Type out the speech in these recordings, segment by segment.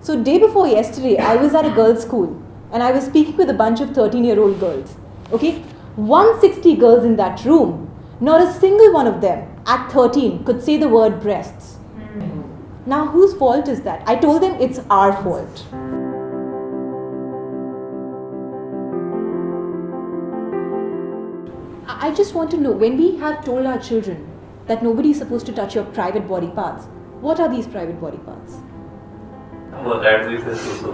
So day before yesterday, I was at a girls' school and I was speaking with a bunch of 13-year-old girls. Okay, 160 girls in that room. Not a single one of them at 13 could say the word breasts. Now, whose fault is that? I told them it's our fault. I just want to know, when we have told our children that nobody is supposed to touch your private body parts, what are these private body parts? For that we say susu.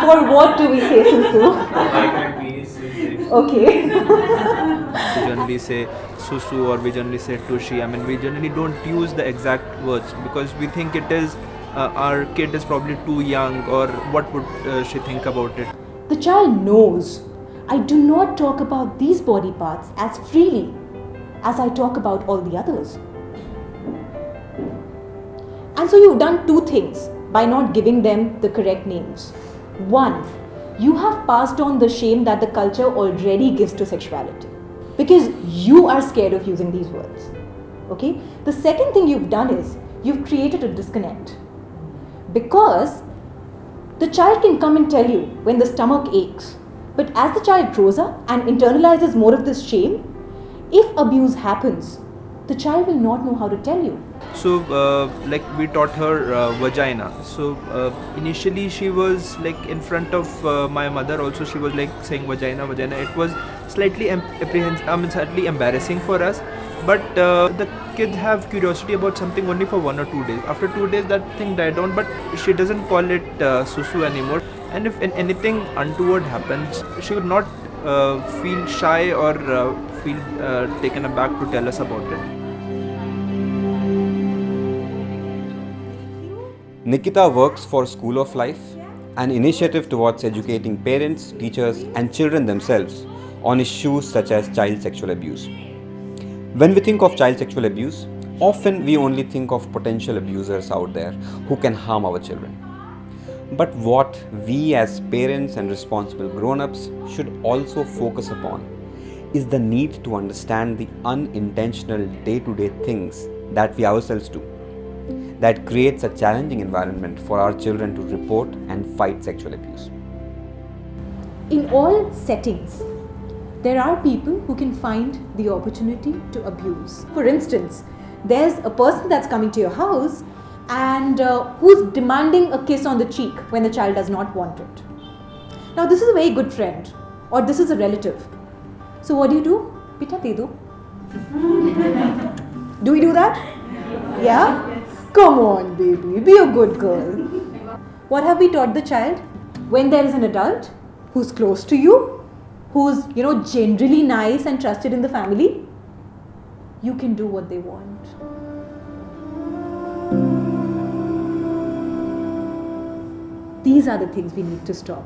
For what do we say susu? Like my penis we say. Okay. We generally say susu or we generally say tushi. I mean, we generally don't use the exact words because we think it is our kid is probably too young, or what would she think about it. The child knows I do not talk about these body parts as freely as I talk about all the others. And so you've done two things by not giving them the correct names. One, you have passed on the shame that the culture already gives to sexuality because you are scared of using these words. Okay? The second thing you've done is you've created a disconnect because the child can come and tell you when the stomach aches. But as the child grows up and internalizes more of this shame, if abuse happens, the child will not know how to tell you. So, like we taught her vagina. So initially she was like in front of my mother. Also, she was like saying vagina, vagina. It was slightly slightly embarrassing for us. But the kids have curiosity about something only for 1 or 2 days. After 2 days, that thing died down. But she doesn't call it susu anymore. And if anything untoward happens, she would not feel shy or feel taken aback to tell us about it. Nikita works for School of Life, an initiative towards educating parents, teachers, and children themselves on issues such as child sexual abuse. When we think of child sexual abuse, often we only think of potential abusers out there who can harm our children. But what we as parents and responsible grown-ups should also focus upon is the need to understand the unintentional day-to-day things that we ourselves do that creates a challenging environment for our children to report and fight sexual abuse. In all settings, there are people who can find the opportunity to abuse. For instance, there's a person that's coming to your house and who's demanding a kiss on the cheek when the child does not want it. Now, this is a very good friend or this is a relative. So what do? Beta de do. Do we do that? Yeah? Come on, baby, be a good girl. What have we taught the child? When there is an adult who's close to you, who's, generally nice and trusted in the family, you can do what they want. These are the things we need to stop.